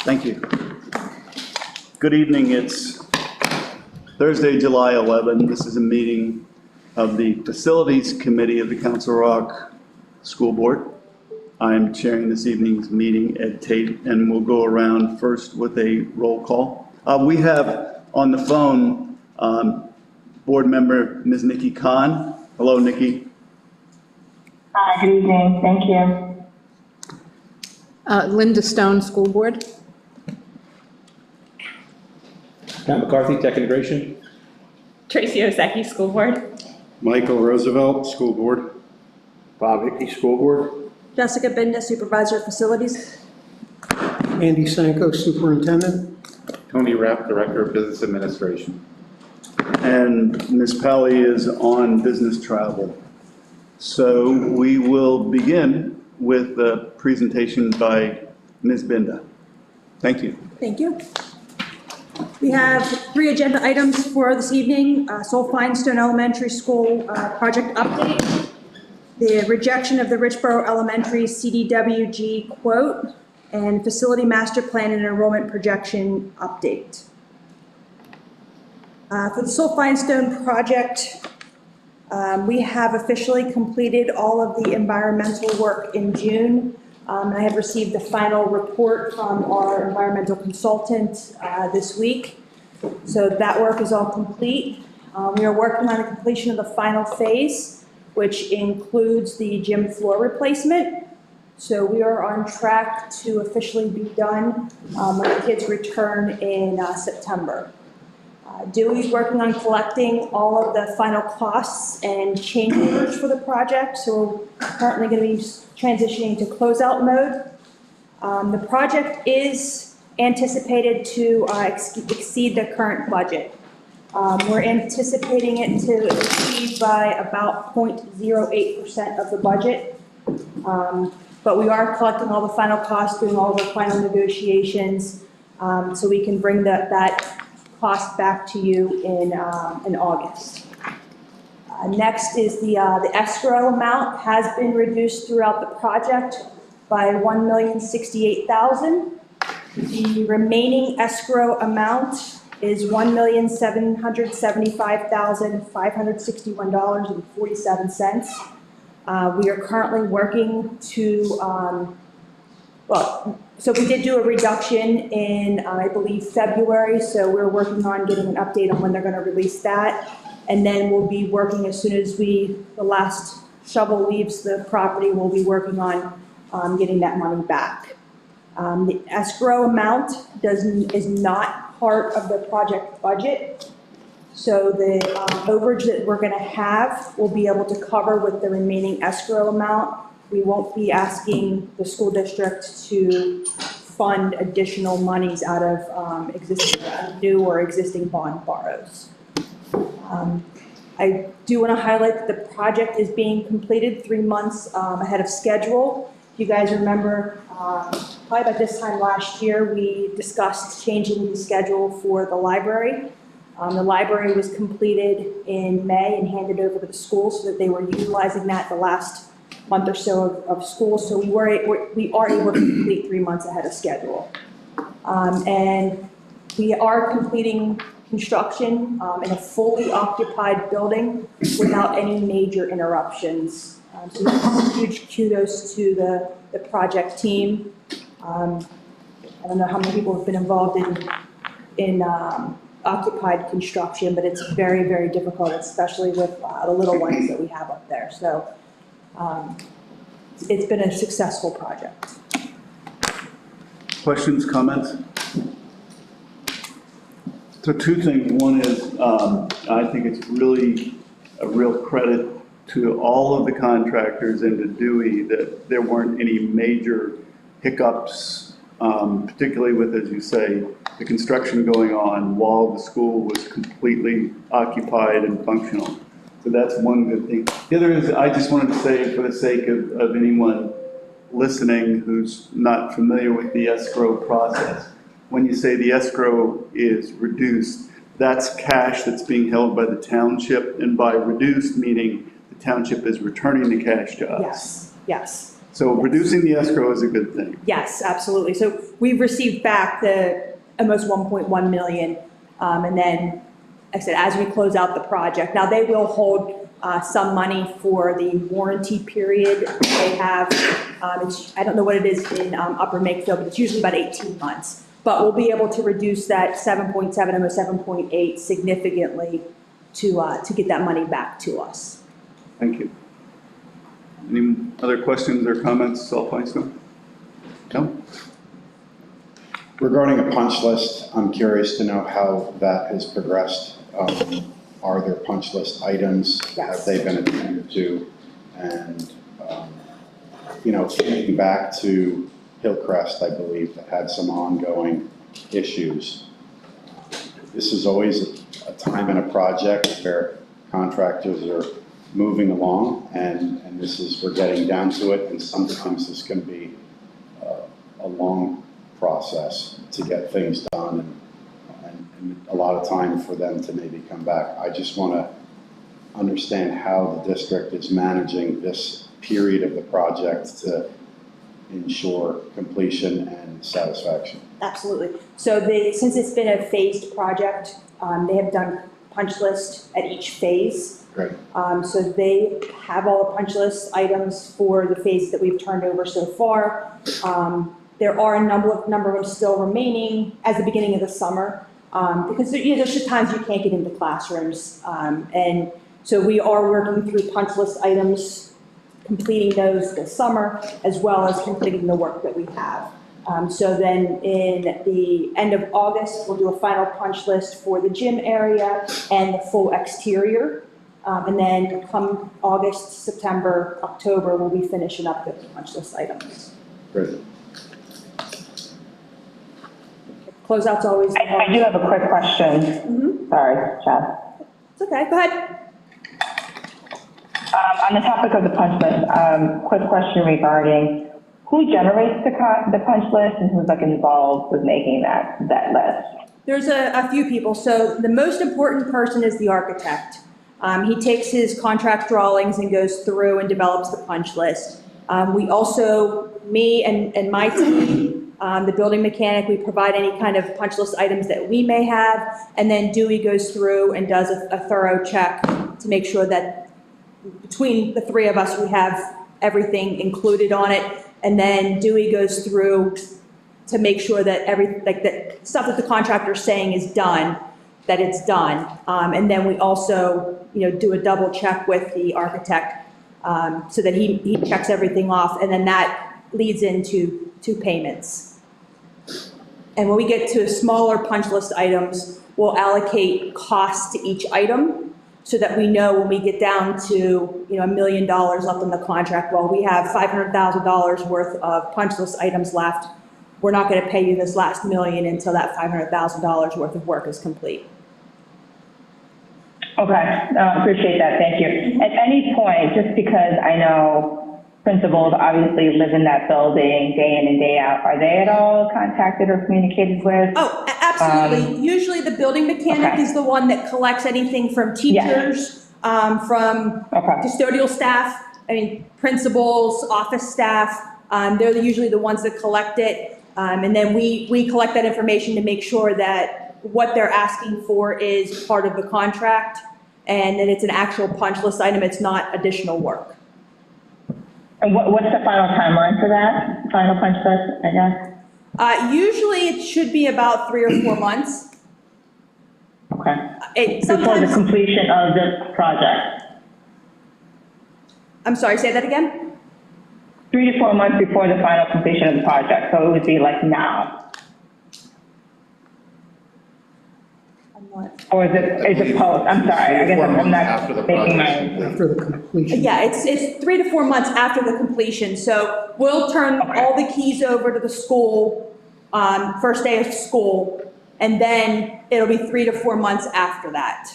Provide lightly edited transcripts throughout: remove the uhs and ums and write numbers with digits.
Thank you. Good evening. It's Thursday, July 11. This is a meeting of the Facilities Committee of the Council Rock School Board. I'm chairing this evening's meeting, Ed Tate, and we'll go around first with a roll call. We have on the phone Board Member Ms. Nikki Khan. Hello, Nikki. Hi, good evening. Thank you. Linda Stone, School Board. Pat McCarthy, Tech Integration. Tracy Osecki, School Board. Michael Roosevelt, School Board. Bob Hickey, School Board. Jessica Binda, Supervisor of Facilities. Andy Sanko, Superintendent. Tony Rapp, Director of Business Administration. And Ms. Pally is on business travel. So we will begin with the presentation by Ms. Binda. Thank you. Thank you. We have 3 agenda items for this evening. Soul Finestone Elementary School project update, the rejection of the Richboro Elementary CDWG quote, and facility master plan and enrollment projection update. For the Soul Finestone project, we have officially completed all of the environmental work in June. I have received the final report from our environmental consultant this week. So that work is all complete. We are working on the completion of the final phase, which includes the gym floor replacement. So we are on track to officially be done when the kids return in September. Dewey's working on collecting all of the final costs and change orders for the project. So we're currently going to be transitioning to closeout mode. The project is anticipated to exceed the current budget. We're anticipating it to exceed by about 0.08% of the budget. But we are collecting all the final costs, doing all the final negotiations, so we can bring that cost back to you in August. Next is the escrow amount has been reduced throughout the project by $1,068,000. The remaining escrow amount is $1,775,561.47. We are currently working to, so we did do a reduction in, I believe, February, so we're working on getting an update on when they're going to release that. And then we'll be working as soon as the last shovel leaves the property, we'll be working on getting that money back. The escrow amount is not part of the project budget. So the overage that we're going to have, we'll be able to cover with the remaining escrow amount. We won't be asking the school district to fund additional monies out of existing new or existing bond borrows. I do want to highlight that the project is being completed 3 months ahead of schedule. If you guys remember, probably about this time last year, we discussed changing the schedule for the library. The library was completed in May and handed over to the school so that they were utilizing that the last month or so of school. So we are able to complete 3 months ahead of schedule. And we are completing construction in a fully occupied building without any major interruptions. So huge kudos to the project team. I don't know how many people have been involved in occupied construction, but it's very, very difficult, especially with the little ones that we have up there. So it's been a successful project. Questions, comments? So 2 things. One is I think it's really a real credit to all of the contractors and to Dewey that there weren't any major hiccups, particularly with, as you say, the construction going on while the school was completely occupied and functional. So that's one good thing. The other is I just wanted to say, for the sake of anyone listening who's not familiar with the escrow process, when you say the escrow is reduced, that's cash that's being held by the township, and by reduced meaning the township is returning the cash to us. Yes, yes. So reducing the escrow is a good thing. Yes, absolutely. So we've received back the almost 1.1 million. And then, like I said, as we close out the project, now they will hold some money for the warranty period they have. I don't know what it is in Upper Makefield, but it's usually about 18 months. But we'll be able to reduce that 7.7 and 7.8 significantly to get that money back to us. Thank you. Any other questions or comments, Sal Feinstein? No? Regarding a punch list, I'm curious to know how that has progressed. Are there punch list items? Yes. Have they been attended to? And, thinking back to Hillcrest, I believe, that had some ongoing issues. This is always a time in a project where contractors are moving along, and we're getting down to it, and sometimes this can be a long process to get things done, and a lot of time for them to maybe come back. I just want to understand how the district is managing this period of the project to ensure completion and satisfaction. Absolutely. So since it's been a phased project, they have done punch list at each phase. Great. So they have all the punch list items for the phases that we've turned over so far. There are a number of them still remaining at the beginning of the summer, because there's just times you can't get into classrooms. And so we are working through punch list items, completing those this summer, as well as completing the work that we have. So then in the end of August, we'll do a final punch list for the gym area and the full exterior. And then come August, September, October, we'll be finishing up the punch list items. Great. Closeout's always. I do have a quick question. Mhm. Sorry, Chad. It's okay, go ahead. On the topic of the punch list, quick question regarding who generates the punch list and who's involved with making that list? There's a few people. So the most important person is the architect. He takes his contract drawings and goes through and develops the punch list. We also, me and my team, the building mechanic, we provide any kind of punch list items that we may have. And then Dewey goes through and does a thorough check to make sure that between the three of us, we have everything included on it. And then Dewey goes through to make sure that that stuff that the contractor's saying is done, that it's done. And then we also, do a double check with the architect so that he checks everything off. And then that leads into payments. And when we get to smaller punch list items, we'll allocate costs to each item so that we know when we get down to, $1 million left in the contract, well, we have $500,000 worth of punch list items left. We're not going to pay you this last $1 million until that $500,000 worth of work is complete. Okay, appreciate that, thank you. At any point, just because I know principals obviously live in that building day in and day out, are they at all contacted or communicated with? Oh, absolutely. Usually the building mechanic okay. is the one that collects anything from teachers, from Okay. custodial staff, principals, office staff. They're usually the ones that collect it. And then we collect that information to make sure that what they're asking for is part of the contract and that it's an actual punch list item. It's not additional work. And what's the final timeline for that? Final punch list, I guess? Usually it should be about 3 or 4 months. Okay. It Before the sometimes, completion of this project? I'm sorry, say that again? 3 to 4 months before the final completion of the project, so it would be now. Or is it post? I'm sorry, I guess I'm After the not making project's my. After the completion. Yeah, it's 3 to 4 months after the completion. So we'll turn all the keys over to the school, first day of school, and then it'll be 3 to 4 months after that.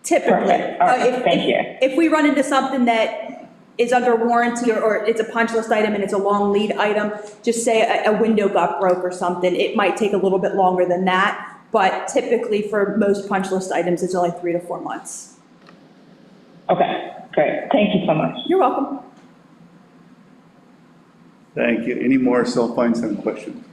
Typically. Perfect. All right, thank you. If we run into something that is under warranty or it's a punch list item and it's a long lead item, just say a window got broke or something, it might take a little bit longer than that. But typically for most punch list items, it's only 3 to 4 months. Okay, great. Thank you so much. You're welcome. Thank you. Any more Cell Feinstein questions?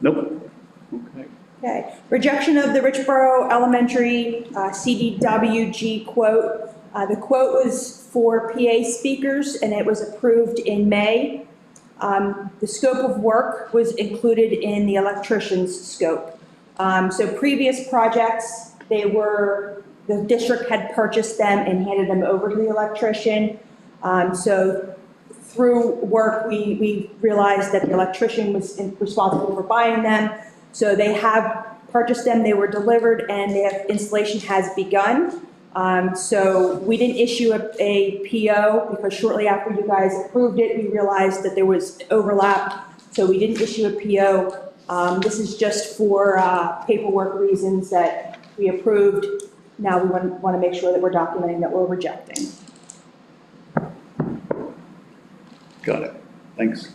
Nope. Okay. Okay, rejection of the Richboro Elementary CDWG quote. The quote was for PA speakers, and it was approved in May. The scope of work was included in the electrician's scope. So previous projects, the district had purchased them and handed them over to the electrician. So through work, we realized that the electrician was responsible for buying them. So they have purchased them, they were delivered, and the installation has begun. So we didn't issue a PO because shortly after you guys approved it, we realized that there was overlap. So we didn't issue a PO. This is just for paperwork reasons that we approved. Now we want to make sure that we're documenting that we're rejecting. Got it. Thanks.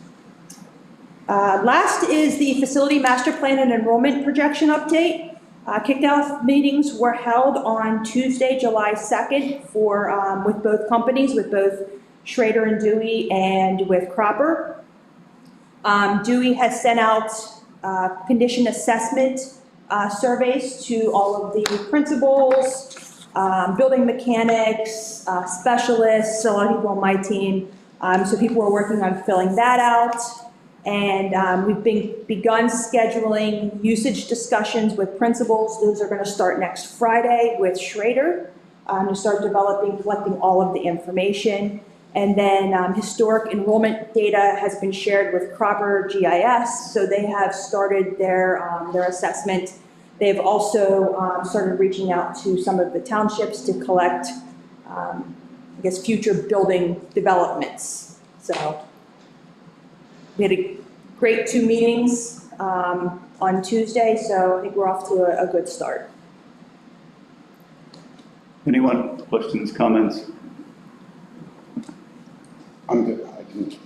Last is the facility master plan and enrollment projection update. Kickoff meetings were held on Tuesday, July 2nd with both companies, with both Schrader and Dewey and with Cropper. Dewey has sent out condition assessment surveys to all of the principals, building mechanics, specialists, a lot of people on my team. So people are working on filling that out. And we've begun scheduling usage discussions with principals. Those are going to start next Friday with Schrader to start collecting all of the information. And then historic enrollment data has been shared with Cropper GIS, so they have started their assessment. They've also started reaching out to some of the townships to collect, future building developments. So we had a great 2 meetings on Tuesday, so I think we're off to a good start. Anyone? Questions, comments? I'm good.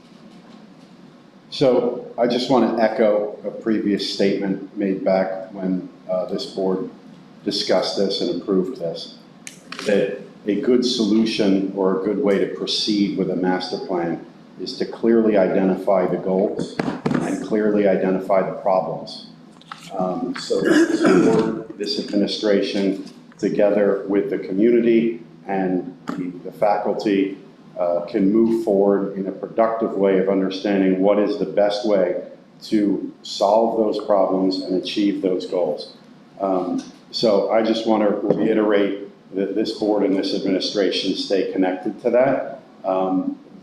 So I just want to echo a previous statement made back when this board discussed this and approved this, that a good solution or a good way to proceed with a master plan is to clearly identify the goals and clearly identify the problems. So this board, this administration, together with the community and the faculty, can move forward in a productive way of understanding what is the best way to solve those problems and achieve those goals. So I just want to reiterate that this board and this administration stay connected to that.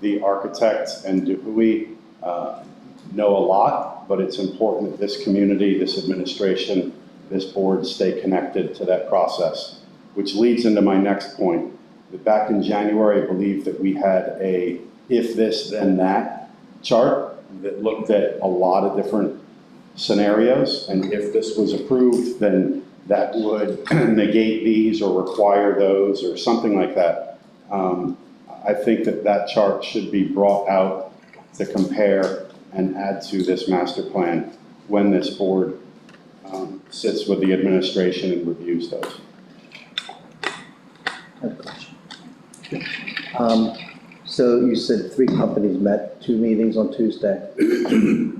The architect and Dewey know a lot, but it's important that this community, this administration, this board stay connected to that process, which leads into my next point. That back in January, I believe that we had a if this, then that chart that looked at a lot of different scenarios. And if this was approved, then that would negate these or require those or something like that. I think that chart should be brought out to compare and add to this master plan when this board sits with the administration and reviews those. I have a question. So you said 3 companies met, 2 meetings on Tuesday. Is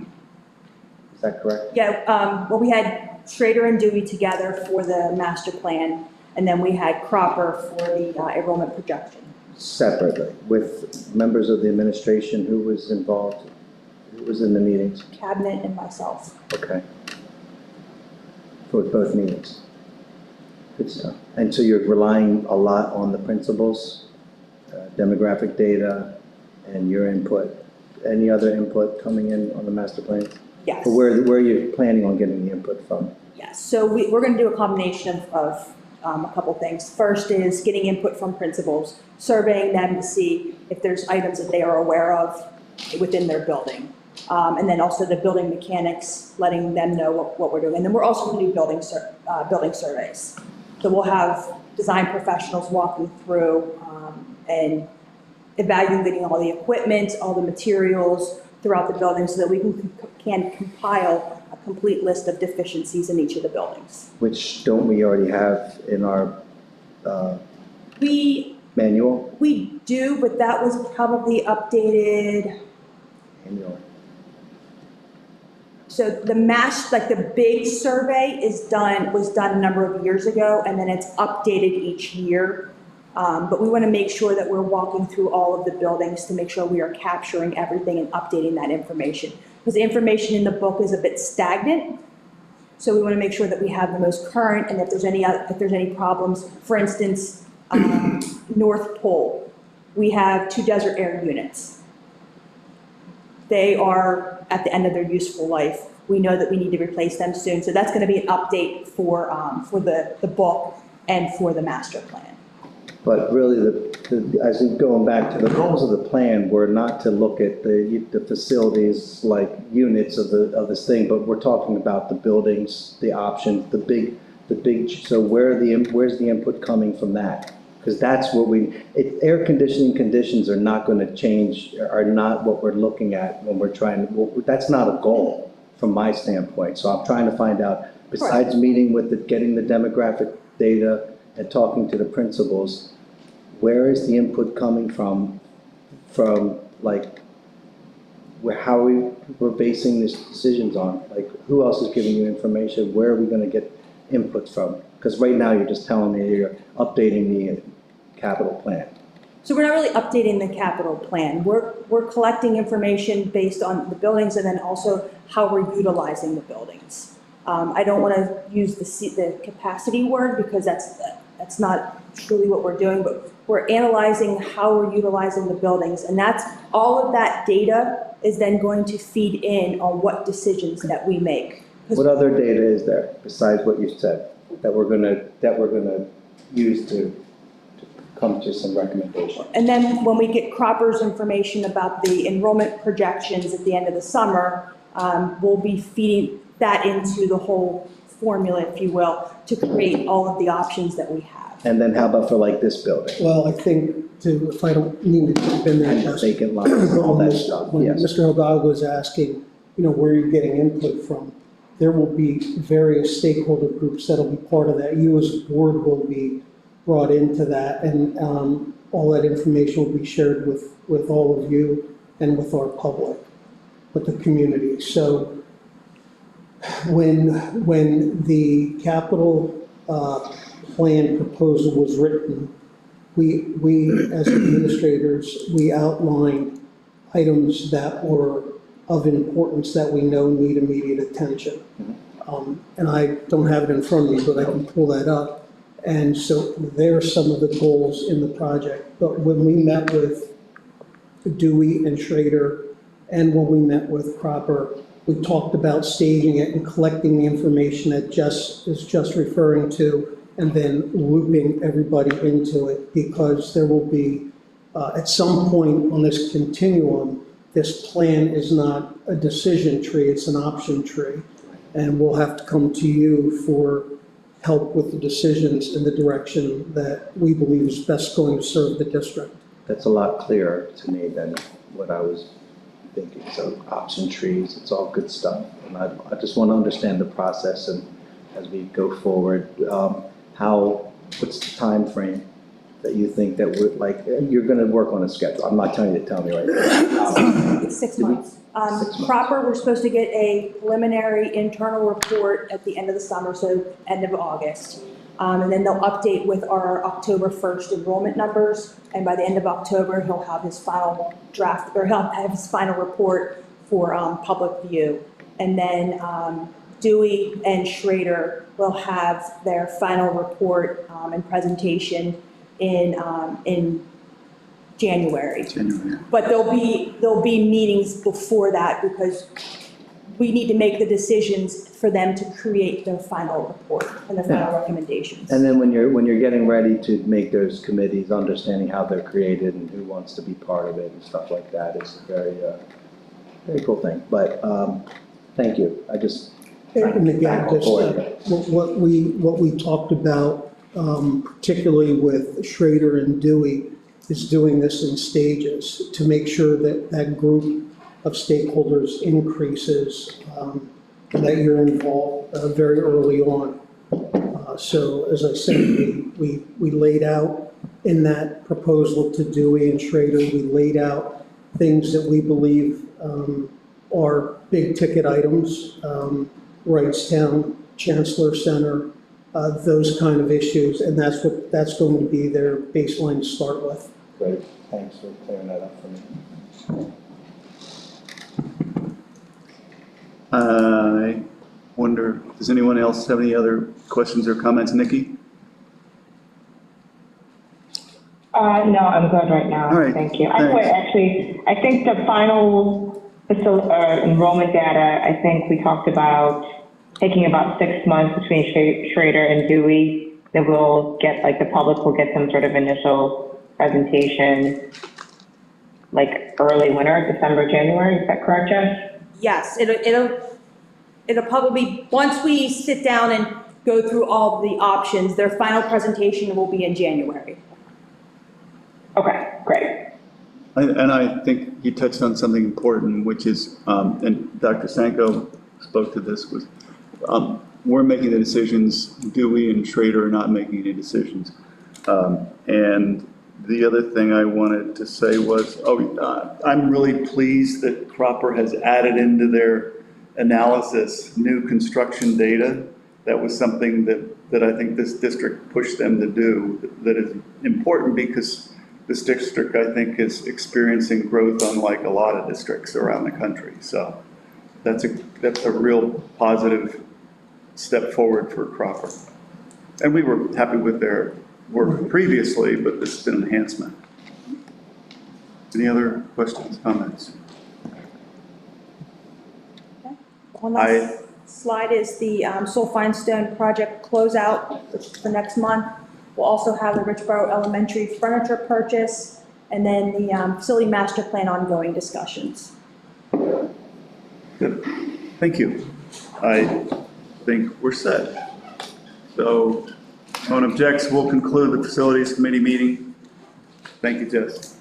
that correct? Yeah, well, we had Schrader and Dewey together for the master plan, and then we had Cropper for the enrollment projection. Separately, with members of the administration, who was involved? Who was in the meetings? Cabinet and myself. Okay. For both meetings. Good stuff. And so you're relying a lot on the principals, demographic data, and your input. Any other input coming in on the master plan? Yes. Or where are you planning on getting the input from? Yes, so we're going to do a combination of a couple things. First is getting input from principals, surveying them to see if there's items that they are aware of within their building. And then also the building mechanics, letting them know what we're doing. And then we're also going to do building surveys. So we'll have design professionals walking through and evaluating all the equipment, all the materials throughout the building so that we can compile a complete list of deficiencies in each of the buildings. Which don't we already have in our We manual? do, but that was probably updated Manual. So like the big survey was done a number of years ago, and then it's updated each year. But we want to make sure that we're walking through all of the buildings to make sure we are capturing everything and updating that information. Because the information in the book is a bit stagnant. So we want to make sure that we have the most current, and if there's any problems, for instance, North Pole, we have 2 desert air units. They are at the end of their useful life. We know that we need to replace them soon. So that's going to be an update for the book and for the master plan. But really, as in going back to the goals of the plan, were not to look at the facilities like units of this thing, but we're talking about the buildings, the options, the big. So where's the input coming from that? Because that's what air conditioning conditions are not going to change, are not what we're looking at when we're trying to, that's not a goal from my standpoint. So I'm trying to find out, besides meeting with getting the demographic data and talking to the principals, where is the input coming from like, how we're basing these decisions on? Like, who else is giving you information? Where are we going to get input from? Because right now you're just telling me you're updating the capital plan. So we're not really updating the capital plan. We're collecting information based on the buildings and then also how we're utilizing the buildings. I don't want to use the capacity word because that's not truly what we're doing, but we're analyzing how we're utilizing the buildings, and that's all of that data is then going to feed in on what decisions that we make. What other data is there besides what you said that we're gonna use to come to some recommendations? And then when we get Cropper's information about the enrollment projections at the end of the summer, we'll be feeding that into the whole formula, if you will, to create all of the options that we have. And then how about for like this building? Well, I think if I don't mean to jump in there, And the just vacant lots, all that stuff, when yes. Mr. Hogg was asking, where you're getting input from, there will be various stakeholder groups that'll be part of that. You as a board will be brought into that, and all that information will be shared with all of you and with our public, with the community. So when the capital plan proposal was written, we as administrators, we outlined items that were of importance that we know need immediate attention. And I don't have it in front of me, but I can pull that up. And so there are some of the goals in the project. But when we met with Dewey and Schrader, and when we met with Cropper, we talked about staging it and collecting the information that Jess is just referring to, and then looping everybody into it, because there will be, at some point on this continuum, this plan is not a decision tree, it's an option tree. And we'll have to come to you for help with the decisions in the direction that we believe is best going to serve the district. That's a lot clearer to me than what I was thinking. So option trees, it's all good stuff. And I just want to understand the process, and as we go forward, what's the time frame that you think that we're, like, you're going to work on a schedule? I'm not telling you to tell me right now. It's 6 months. 6 months. Cropper, we're supposed to get a preliminary internal report at the end of the summer, so end of August. And then they'll update with our October 1st enrollment numbers. And by the end of October, he'll have his final draft, or he'll have his final report for public view. And then Dewey and Schrader will have their final report and presentation in January. But there'll be meetings before that, because we need to make the decisions for them to create the final report and the final recommendations. And then when you're getting ready to make those committees, understanding how they're created and who wants to be part of it and stuff like that is a very cool thing. But thank you. I just. And again, just what we talked about, particularly with Schrader and Dewey, is doing this in stages to make sure that that group of stakeholders increases, that you're involved very early on. So as I said, we laid out in that proposal to Dewey and Schrader, we laid out things that we believe are big ticket items, Wrightstown, Chancellor Center, those kind of issues, and that's going to be their baseline to start with. Great, thanks for clearing that up for me. I wonder, does anyone else have any other questions or comments? Nikki? No, I'm good right now. All right, Thank you. thanks. Actually, I think the final enrollment data, I think we talked about taking about 6 months between Schrader and Dewey. That we'll get, like, the public will get some sort of initial presentation, like early winter, December, January. Is that correct, Jess? Yes, it'll probably, once we sit down and go through all the options, their final presentation will be in January. Okay, great. And I think you touched on something important, which is, and Dr. Sanko spoke to this, was we're making the decisions, Dewey and Schrader are not making any decisions. And the other thing I wanted to say was, I'm really pleased that Cropper has added into their analysis new construction data. That was something that I think this district pushed them to do, that is important because this district, I think, is experiencing growth unlike a lot of districts around the country. So that's a real positive step forward for Cropper. And we were happy with their work previously, but this is an enhancement. Any other questions, comments? On that slide is the Soul Finestone project closeout, which is for next month. We'll also have the Richboro Elementary furniture purchase, and then the facility master plan ongoing discussions. Good. Thank you. I think we're set. So, no one objects, we'll conclude the facilities committee meeting. Thank you, Jess.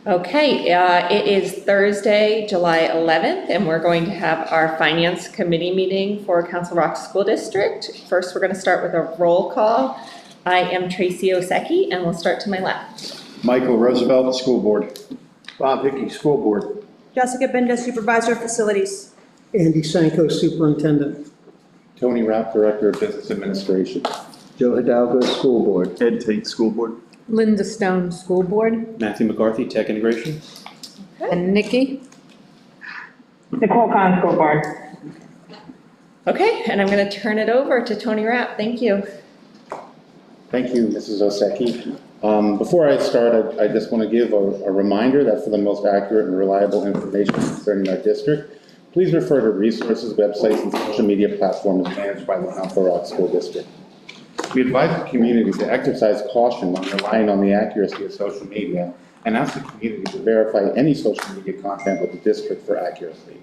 Okay, it is Thursday, July 11th, and we're going to have our Finance Committee meeting for Council Rock School District. First, we're going to start with a roll call. I am Tracy Osecki, and we'll start to my left. Michael Roosevelt, School Board. Bob Hickey, School Board. Jessica Binda, Supervisor of Facilities. Andy Sanko, Superintendent. Tony Rapp, Director of Business Administration. Joe Hidalgo, School Board. Ed Tate, School Board. Linda Stone, School Board, Matthew McCarthy, Tech Integration. and Nikki. Nicole Khan, School Board. Okay, and I'm going to turn it over to Tony Rapp. Thank you. Thank you, Mrs. Osecki. Before I start, I just want to give a reminder that for the most accurate and reliable information concerning our district, please refer to resources, websites, and social media platforms managed by the Council Rock School District. We advise the community to exercise caution when relying on the accuracy of social media and ask the community to verify any social media content with the district for accuracy.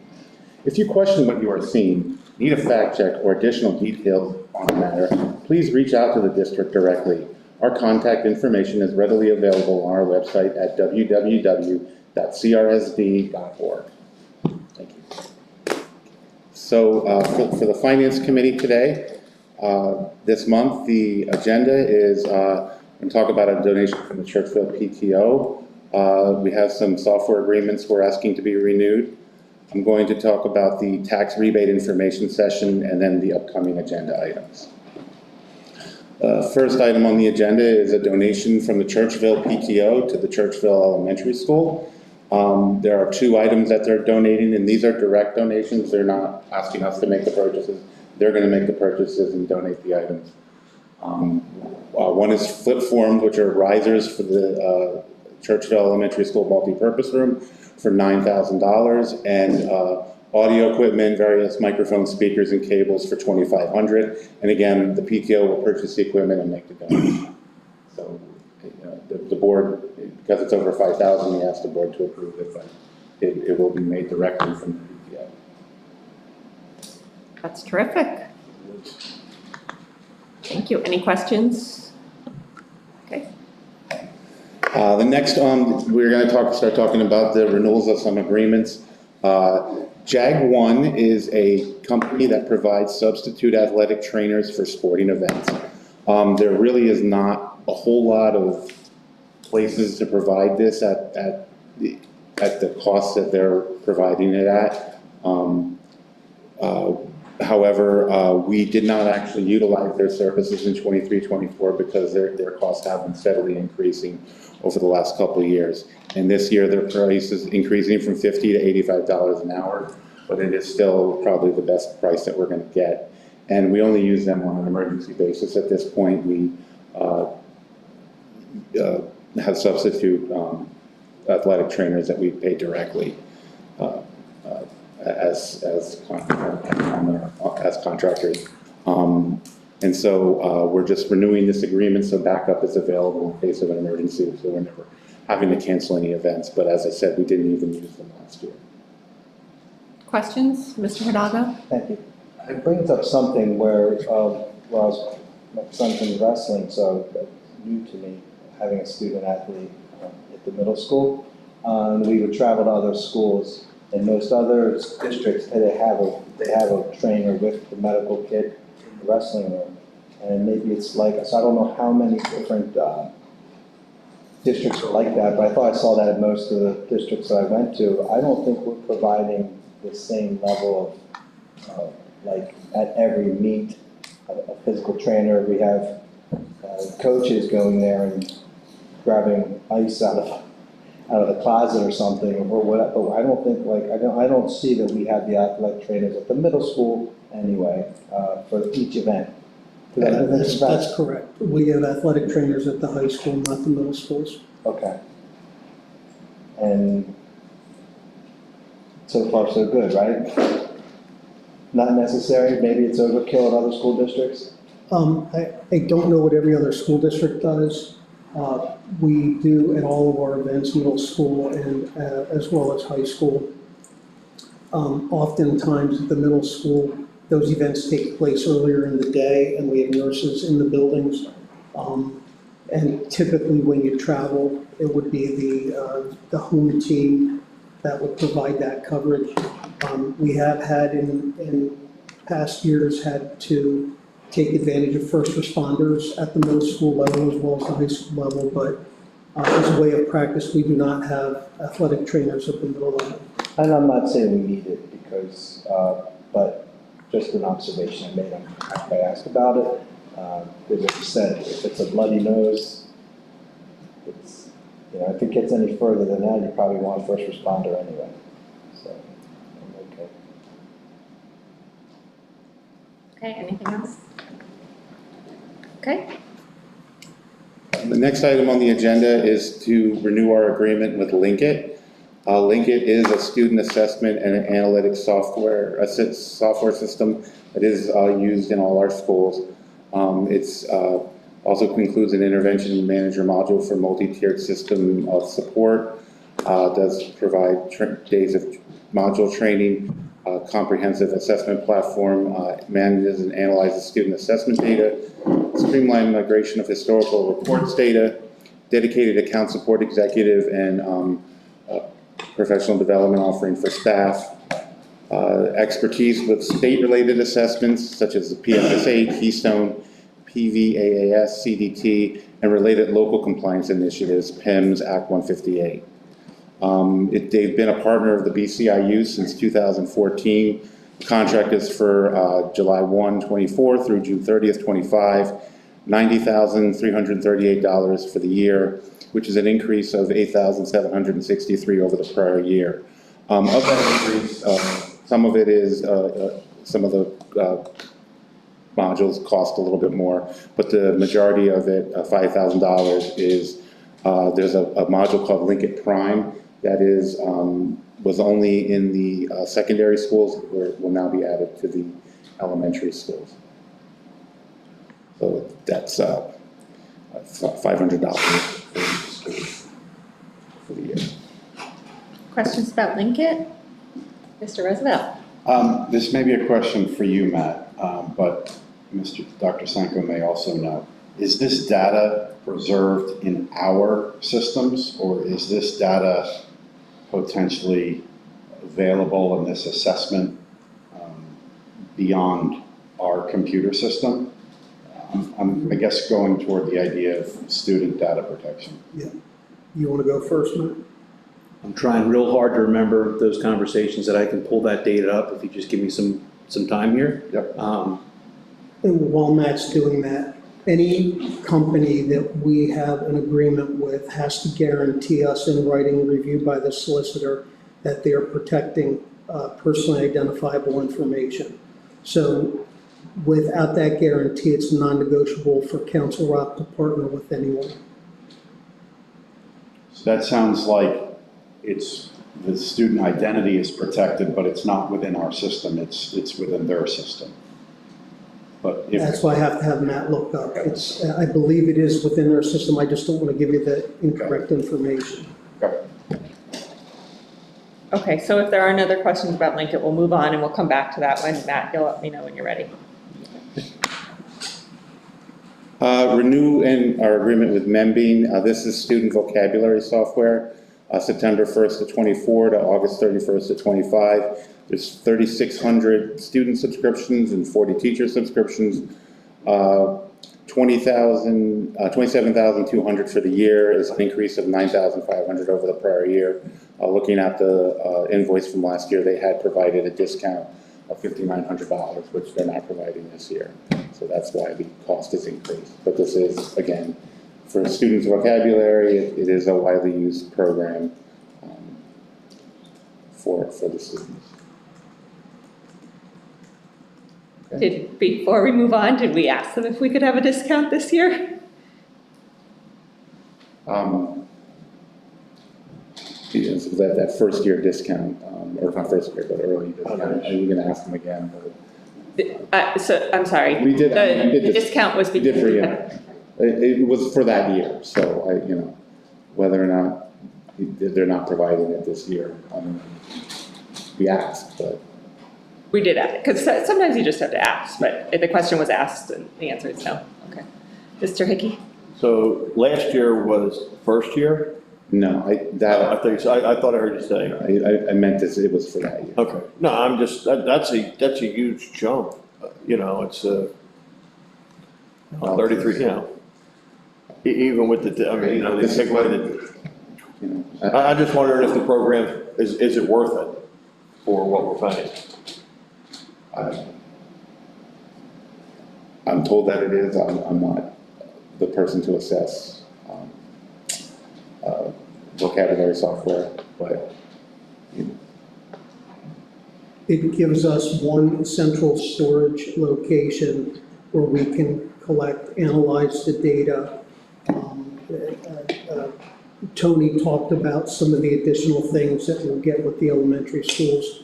If you question what you are seeing, need a fact check, or additional details on the matter, please reach out to the district directly. Our contact information is readily available on our website at www.crsd.org. Thank you. So for the Finance Committee today, this month, the agenda is going to talk about a donation from the Churchville PTO. We have some software agreements we're asking to be renewed. I'm going to talk about the tax rebate information session and then the upcoming agenda items. First item on the agenda is a donation from the Churchville PTO to the Churchville Elementary School. There are 2 items that they're donating, and these are direct donations. They're not asking us to make the purchases. They're going to make the purchases and donate the items. One is flip forms, which are risers for the Churchville Elementary School multi-purpose room for $9,000, and audio equipment, various microphones, speakers, and cables for $2,500. And again, the PTO will purchase the equipment and make the donation. So the board, because it's over $5,000, we asked the board to approve it, but it will be made directly from the PTO. That's terrific. Thank you. Any questions? Okay. The next, we're going to start talking about the renewals of some agreements. Jag1 is a company that provides substitute athletic trainers for sporting events. There really is not a whole lot of places to provide this at the cost that they're providing it at. However, we did not actually utilize their services in 23-24 because their costs have been steadily increasing over the last couple of years. And this year, their price is increasing from $50 to $85 an hour, but it is still probably the best price that we're going to get. And we only use them on an emergency basis. At this point, we have substitute athletic trainers that we pay directly as contractors. And so we're just renewing this agreement so backup is available in case of an emergency, so we're never having to cancel any events. But as I said, we didn't even use them last year. Questions? Mr. Hidalgo? Thank you. It brings up something where, my son's in wrestling, so that's new to me, having a student athlete at the middle school. And we would travel to other schools. In most other districts, they have a trainer with the medical kit in the wrestling room. And maybe it's like, so I don't know how many different districts are like that, but I thought I saw that in most of the districts that I went to. I don't think we're providing the same level of, like at every meet, a physical trainer. We have coaches going there and grabbing ice out of the closet or something, or whatever. But I don't think I don't see that we have the athletic trainers at the middle school anyway for each event. That's correct. We have athletic trainers at the high school, not the middle schools. Okay. And so far so good, right? Not necessary. Maybe it's overkill at other school districts. I don't know what every other school district does. We do at all of our events, middle school and as well as high school. Oftentimes at the middle school, those events take place earlier in the day and we have nurses in the buildings. And typically when you travel, it would be the home team that would provide that coverage. We have had in past years had to take advantage of first responders at the middle school level as well as the high school level, but as a way of practice, we do not have athletic trainers at the middle level. And I'm not saying we need it because, but just an observation I made. I asked about it. Because like you said, if it's a bloody nose, it's, if it gets any further than that, you probably want a first responder anyway. So, I'm okay. Okay, anything else? Okay. The next item on the agenda is to renew our agreement with Linkit. Linkit is a student assessment and an analytics software system that is used in all our schools. It's also includes an intervention manager module for multi-tiered system of support. Does provide days of module training, comprehensive assessment platform, manages and analyzes student assessment data, streamlined migration of historical reports data, dedicated account support executive, and professional development offering for staff, expertise with state-related assessments such as the PSSA, Keystone, PVAAS, CDT, and related local compliance initiatives, PIMS, Act 158. They've been a partner of the BCIU since 2014. The contract is for July 1, 24 through June 30th, 25, $90,338 for the year, which is an increase of $8,763 over the prior year. Of that increase, some of it is, some of the modules cost a little bit more, but the majority of it, $5,000, is there's a module called Linkit Prime that is was only in the secondary schools, where it will now be added to the elementary schools. So that's $500 for the year. Questions about Linkit? Mr. Roosevelt? This may be a question for you, Matt, but Dr. Sanko may also know. Is this data preserved in our systems, or is this data potentially available in this assessment beyond our computer system? I'm, I guess, going toward the idea of student data protection. Yeah. You want to go first, Matt? I'm trying real hard to remember those conversations that I can pull that data up if you just give me some time here. Yep. And while Matt's doing that, any company that we have an agreement with has to guarantee us in writing, reviewed by the solicitor, that they are protecting personally identifiable information. So without that guarantee, it's non-negotiable for Council Rock to partner with anyone. So that sounds like it's, the student identity is protected, but it's not within our system, it's within their system. But if, That's why I have to have Matt look up. It's, I believe it is within their system, I just don't want to give you the incorrect information. Okay, so if there are no other questions about Linkit, we'll move on and we'll come back to that one. Matt, you'll let me know when you're ready. Renew our agreement with Membean. This is student vocabulary software, September 1st to 24 to August 31st to 25. There's 3,600 student subscriptions and 40 teacher subscriptions. 27,200 for the year is an increase of 9,500 over the prior year. Looking at the invoice from last year, they had provided a discount of $5,900, which they're not providing this year. So that's why the cost is increased. But this is, again, for students' vocabulary, it is a widely used program for the students. Before we move on, did we ask them if we could have a discount this year? Yes, that first year discount, or not first year, but early discount. We're gonna ask them again, but. So, I'm sorry. We did. The discount was We did for, because. it was for that year, so whether or not they're not providing it this year, we asked, but. We did ask, because sometimes you just have to ask, but if the question was asked and the answer is no. Okay. Mr. Hickey? So last year was first year? No, I think so. I thought I heard you say. I meant this, it was for that year. Okay. No, I'm just, that's a huge jump. It's 33, even with the, they take away the, I just wondered if the program, is it worth it for what we're paying? I'm told that it is. I'm not the person to assess vocabulary software, but It gives us one central storage location where we can collect, analyze the data, Tony talked about some of the additional things that we'll get with the elementary schools.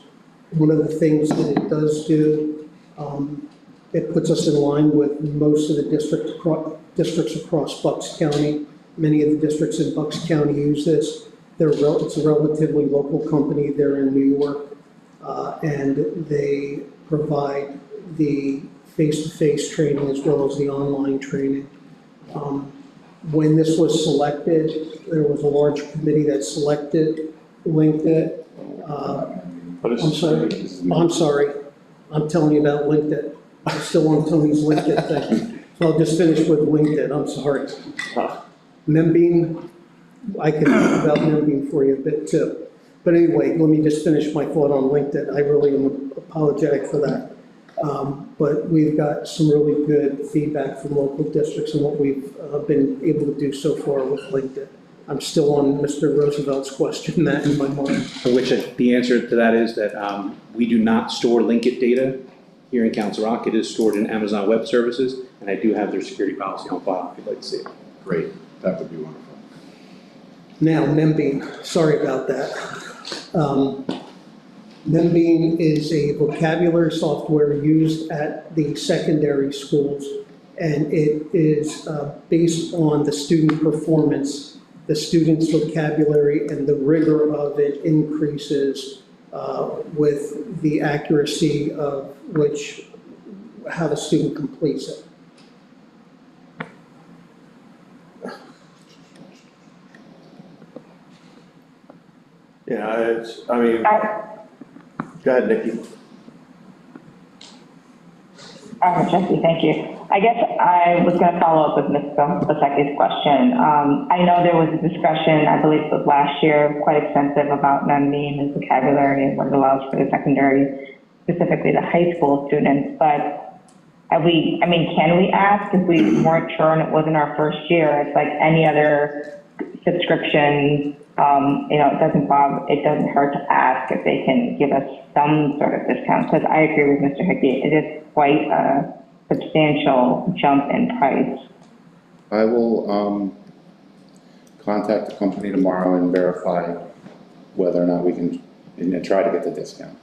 One of the things that it does do, it puts us in line with most of the districts across Bucks County. Many of the districts in Bucks County use this. It's a relatively local company. They're in New York, and they provide the face-to-face training as well as the online training. When this was selected, there was a large committee that selected, linked it. I'm sorry. I'm telling you about LinkedIn. I'm still on Tony's LinkedIn thing. So I'll just finish with LinkedIn. I'm sorry. Membeam, I can talk about Membeam for you a bit too. But anyway, let me just finish my thought on LinkedIn. I really am apologetic for that. But we've got some really good feedback from local districts and what we've been able to do so far with LinkedIn. I'm still on Mr. Roosevelt's question, that in my mind. Which the answer to that is that we do not store Linkit data here in Council Rock. It is stored in Amazon Web Services, and I do have their security policy on file if you'd like to see it. Great, that would be wonderful. Now, Membeam, sorry about that. Membeam is a vocabulary software used at the secondary schools, and it is based on the student performance. The student's vocabulary and the rigor of it increases with the accuracy of how the student completes it. Yeah, go ahead, Nikki. Jesse, thank you. I guess I was going to follow up with Ms. Basecki's question. I know there was a discussion, I believe it was last year, quite extensive about Membeam and vocabulary and what it allows for the secondary, specifically the high school students. But can we ask if we weren't sure and it wasn't our first year? It's like any other subscription. It doesn't hurt to ask if they can give us some sort of discount, because I agree with Mr. Hickey. It is quite a substantial jump in price. I will contact the company tomorrow and verify whether or not we can, and try to get the discount.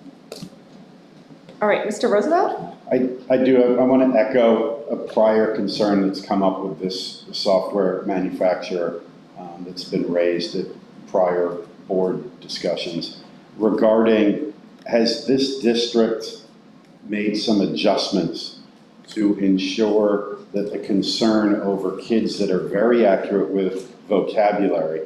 All right, Mr. Roosevelt? I want to echo a prior concern that's come up with this software manufacturer that's been raised at prior board discussions regarding, has this district made some adjustments to ensure that the concern over kids that are very accurate with vocabulary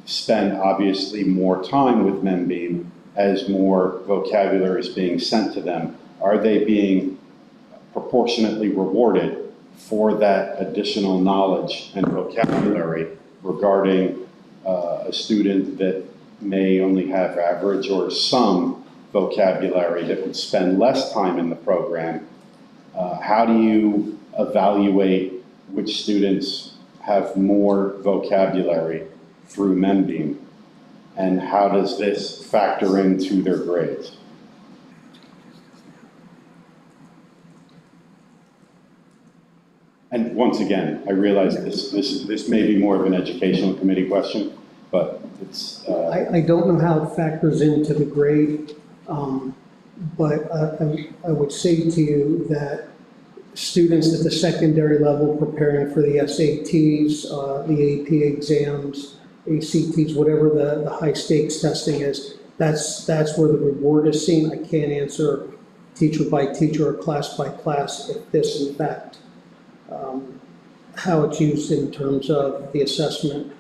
spend obviously more time with Membeam as more vocabulary is being sent to them? Are they being proportionately rewarded for that additional knowledge and vocabulary regarding a student that may only have average or some vocabulary that would spend less time in the program? How do you evaluate which students have more vocabulary through Membeam? And how does this factor into their grades? And once again, I realize this may be more of an educational committee question, but it's... I don't know how it factors into the grade, but I would say to you that students at the secondary level preparing for the SATs, the AP exams, ACTs, whatever the high stakes testing is, that's where the reward is seen. I can't answer teacher by teacher or class by class if this in fact how it's used in terms of the assessment.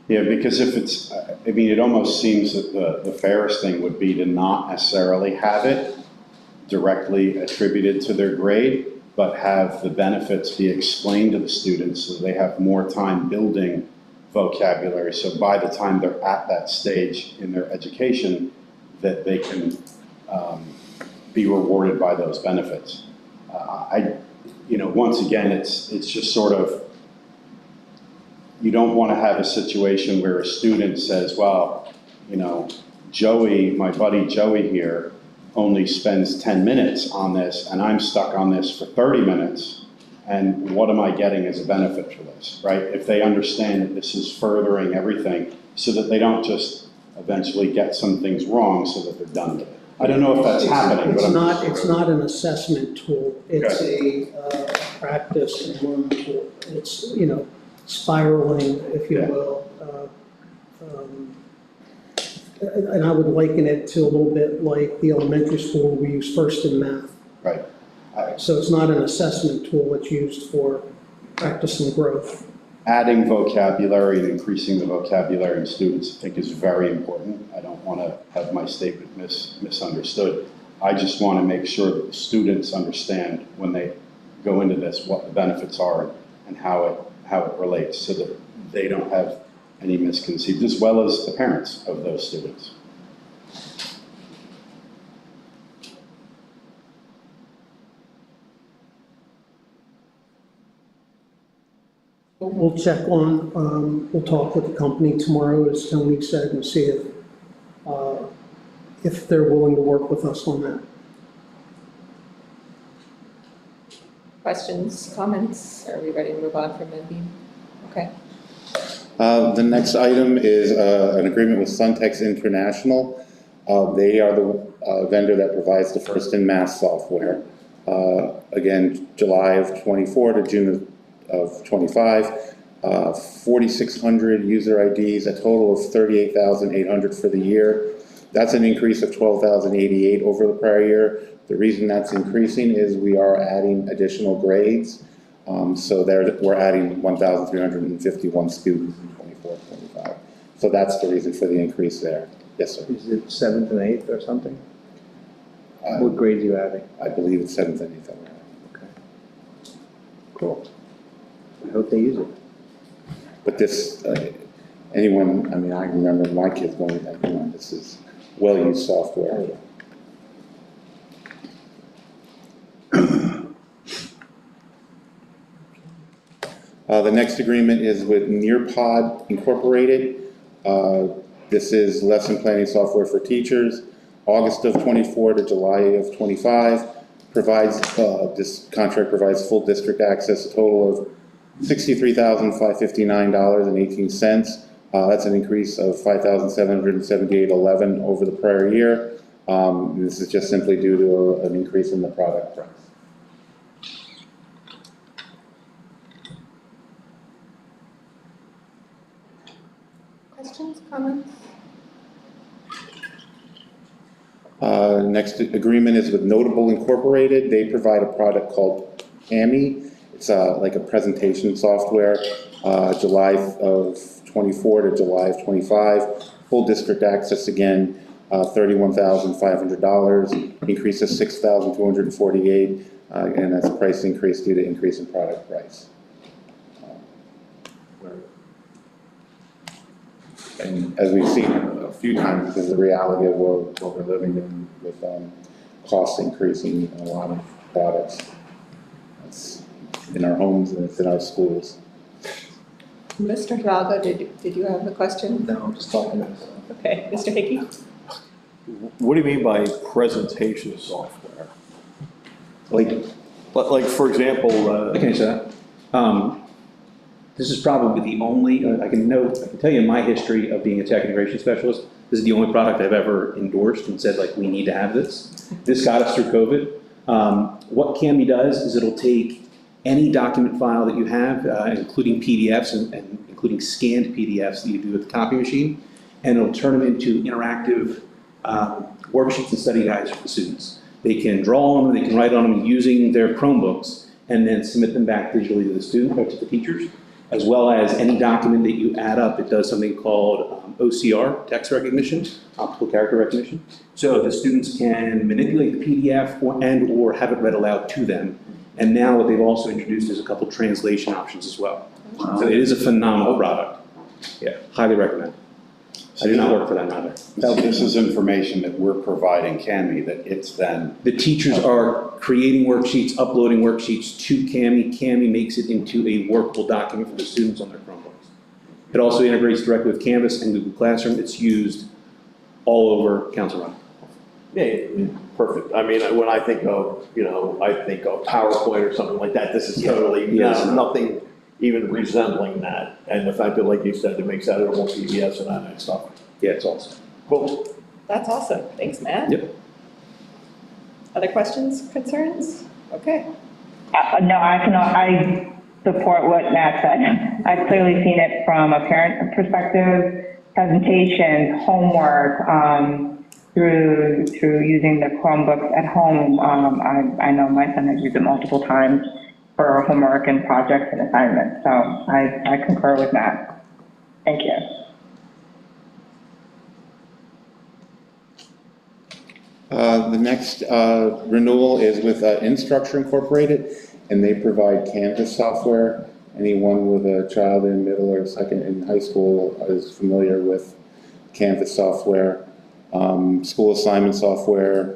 Yeah, because if it's, it almost seems that the fairest thing would be to not necessarily have it directly attributed to their grade, but have the benefits be explained to the students so they have more time building vocabulary. So by the time they're at that stage in their education, that they can be rewarded by those benefits. Once again, it's just sort of, you don't want to have a situation where a student says, well, Joey, my buddy Joey here, only spends 10 minutes on this and I'm stuck on this for 30 minutes. And what am I getting as a benefit for this, right? If they understand that this is furthering everything so that they don't just eventually get some things wrong so that they're done with it. I don't know if that's happening, but It's not an assessment tool. It's a practice and learn tool. It's, spiraling, if you Yeah. will. And I would liken it to a little bit like the elementary school we use first in math. Right. So it's not an assessment tool, it's used for practice and growth. Adding vocabulary and increasing the vocabulary in students, I think is very important. I don't want to have my statement misunderstood. I just want to make sure that the students understand when they go into this, what the benefits are and how it relates, so that they don't have any misconceived, as well as the parents of those students. We'll check on, we'll talk with the company tomorrow, as Tony said, and see if they're willing to work with us on that. Questions, comments? Are we ready to move on from Naveen? Okay. The next item is an agreement with Suntex International. They are the vendor that provides the First in Mass software. Again, July of '24 to June of '25, 4,600 user IDs, a total of 38,800 for the year. That's an increase of 12,088 over the prior year. The reason that's increasing is we are adding additional grades. So we're adding 1,351 students in '24-25. So that's the reason for the increase there. Yes, sir. Is it 7th and 8th or something? What grades are you adding? I believe it's 7th and 8th. Okay. Cool. I hope they use it. But this, anyone, I mean, I remember my kids going, this is well-used software. The next agreement is with Nearpod Incorporated. This is lesson planning software for teachers. August of '24 to July of '25. This contract provides full district access, a total of $63,559.18. That's an increase of $5,778.11 over the prior year. This is just simply due to an increase in the product price. Questions, comments? Next agreement is with Notable Incorporated. They provide a product called Cami. It's like a presentation software. July of '24 to July of '25. Full district access again, $31,500. Increase of $6,248, and that's a price increase due to increase in product price. And as we've seen a few times, this is the reality of what we're living in with costs increasing in a lot of products. It's in our homes and it's in our schools. Mr. Hidalgo, did you have a question? No, I'm just talking to myself. Okay, Mr. Hickey? What do you mean by presentation software? Like, Like, for example, I can answer that. This is probably the only, I can tell you in my history of being a tech integration specialist, this is the only product I've ever endorsed and said, like, we need to have this. This got us through COVID. What Cami does is it'll take any document file that you have, including PDFs and including scanned PDFs that you do with the copy machine, and it'll turn them into interactive worksheets and study guides for the students. They can draw on them, they can write on them using their Chromebooks, and then submit them back digitally to the student or to the teachers, as well as any document that you add up. It does something called OCR, text recognition, optical character recognition. So the students can manipulate the PDF or have it read aloud to them. And now what they've also introduced is a couple translation options as well. So it is a phenomenal product. Yeah, highly recommend. I do not work for them either. This is information that we're providing Cami, that it's then. The teachers are creating worksheets, uploading worksheets to Cami. Cami makes it into a workable document for the students on their Chromebooks. It also integrates directly with Canvas and Google Classroom. It's used all over Council Rock. Yeah, perfect. I mean, when I think of, I think of PowerPoint or something like that, this is totally, nothing even resembling that. And the fact that, like you said, it makes editable PDFs and that kind of stuff. Yeah, it's awesome. Cool. That's awesome. Thanks, Matt. Yep. Other questions, concerns? Okay. No, I support what Matt said. I've clearly seen it from a parent perspective, presentations, homework, through using the Chromebooks at home. I know my son has used it multiple times for homework and projects and assignments, so I concur with Matt. Thank you. The next renewal is with Instructure Incorporated, and they provide Canvas software. Anyone with a child in middle or second in high school is familiar with Canvas software. School assignment software.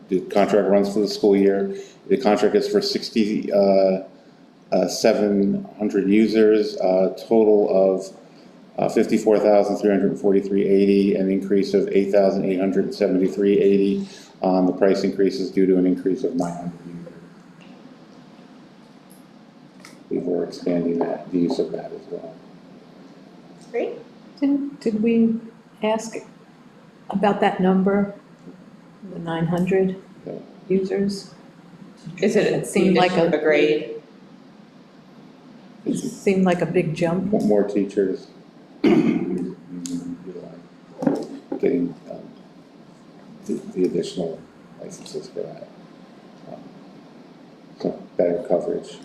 The contract runs for the school year. The contract is for 700 users, total of $54,343.80, an increase of $8,873.80. The price increase is due to an increase of 900 users. We were expanding the use of that as well. Great. Did we ask about that number, the 900 users? Is it It seemed like a grade? It seemed like a big jump. More teachers getting the additional licenses for that. So better coverage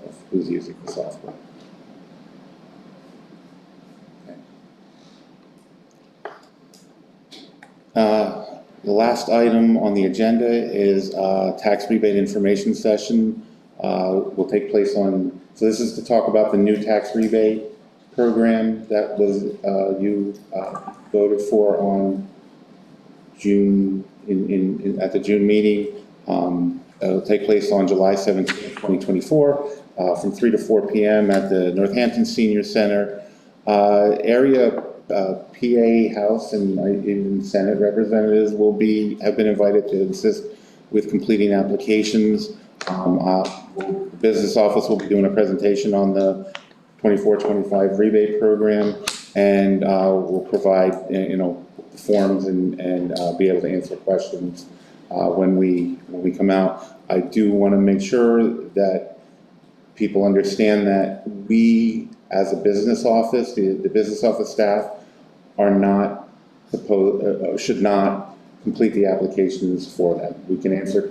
of who's using the software. The last item on the agenda is tax rebate information session. Will take place so this is to talk about the new tax rebate program that was you voted for on June at the June meeting. It'll take place on July 17th, 2024, from 3 to 4 p.m. at the Northampton Senior Center. Area PA House and even Senate representatives have been invited to assist with completing applications. The business office will be doing a presentation on the 24-25 rebate program, and we'll provide forms and be able to answer questions when we come out. I do want to make sure that people understand that we, as a business office, the business office staff, are not should not complete the applications for them. We can answer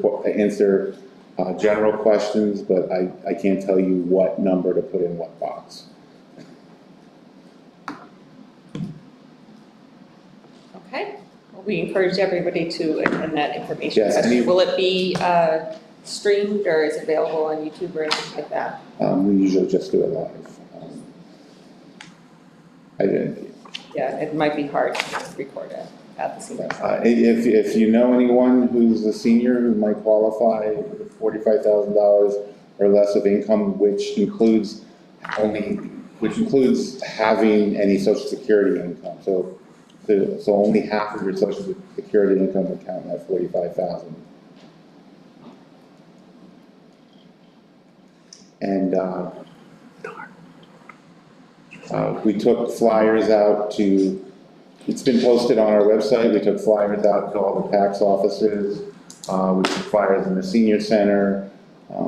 general questions, but I can't tell you what number to put in what box. Okay. Well, we encourage everybody to attend that information Yes, session. Will it be streamed, or is it available on YouTube or anything like that? We usually just do it live. Yeah, it might be hard to record it at the same time. If you know anyone who's a senior who might qualify for $45,000 or less of income, which includes having any Social Security income, so only half of your Social Security income would count in that $45,000. And we took flyers out to, it's been posted on our website, we took flyers out to all the tax offices, we took flyers in the senior center,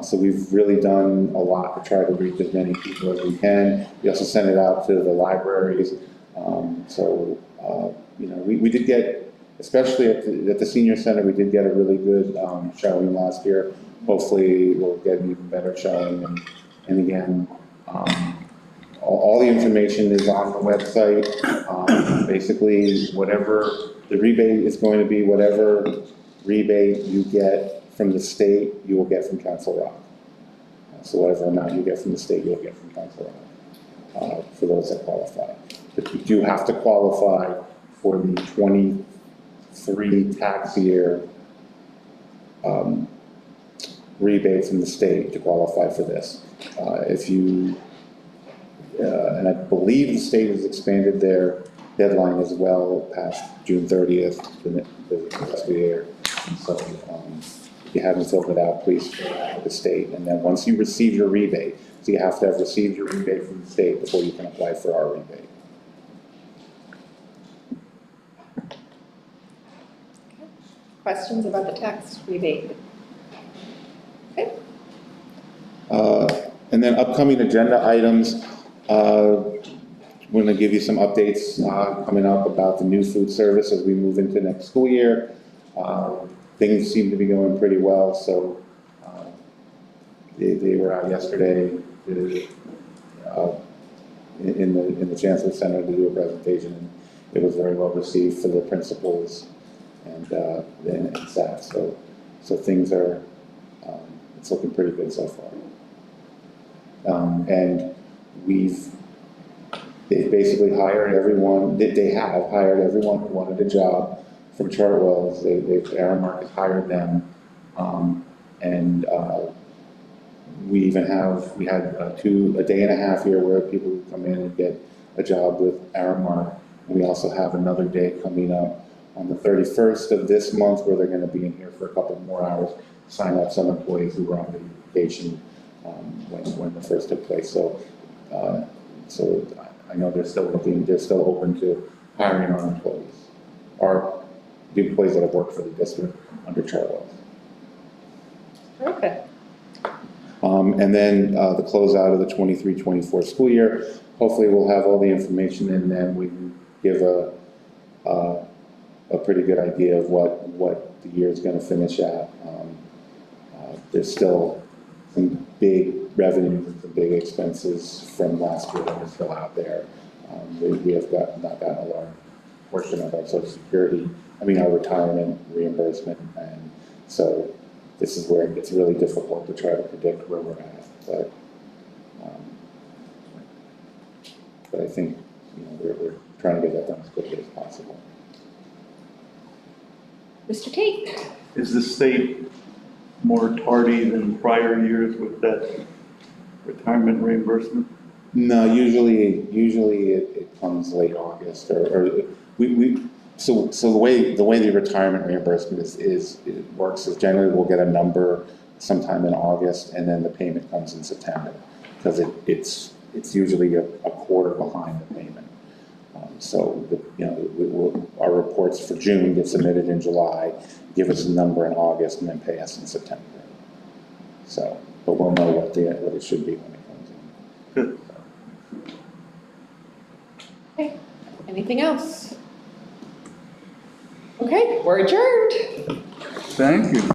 so we've really done a lot to try to reach as many people as we can. We also sent it out to the libraries, we did get, especially at the senior center, we did get a really good showing last year. Hopefully we'll get an even better showing, and again, all the information is on the website. Basically, whatever the rebate is going to be, whatever rebate you get from the state, you will get from Council Rock. So whatever amount you get from the state, you'll get from Council Rock, for those that qualify. But you do have to qualify for the 23 tax year rebate from the state to qualify for this. And I believe the state has expanded their deadline is well past June 30th, the rest of the year. So if you haven't filled it out, please fill it out with the state. And then once you receive your rebate, so you have to have received your rebate from the state before you can apply for our rebate. Questions about the tax rebate? Okay. And then upcoming agenda items, we're gonna give you some updates, coming up about the new food service as we move into next school year. Things seem to be going pretty well, so, they were out yesterday, in the Chancellor Center to do a presentation, and it was very well received for the principals and staff, so things are, it's looking pretty good so far. And they've basically hired everyone, they have hired everyone who wanted a job from Chartwell's. Aramark has hired them. And we even had a day and a half here where people would come in and get a job with Aramark. And we also have another day coming up on the 31st of this month where they're gonna be in here for a couple more hours, sign up some employees who were on vacation when the first took place. So I know they're still open to hiring our employees, or the employees that have worked for the district under Chartwell's. Okay. And then the closeout of the 23-24 school year, hopefully we'll have all the information and then we can give a pretty good idea of what the year is going to finish at. There's still some big revenues and some big expenses from last year that are still out there. We have not gotten a large portion of our our retirement reimbursement, and so this is where it gets really difficult to try to predict where we're at. But I think we're trying to get that done as quickly as possible. Mr. Tate? Is the state more tardy than prior years with that retirement reimbursement? No, usually it comes late August so the way the retirement reimbursement it works is generally we'll get a number sometime in August and then the payment comes in September because it's usually a quarter behind the payment. Our reports for June get submitted in July, give us a number in August and then pay us in September. But we'll know what it should be when it comes in. Good. Okay, anything else? Okay, we're adjourned. Thank you.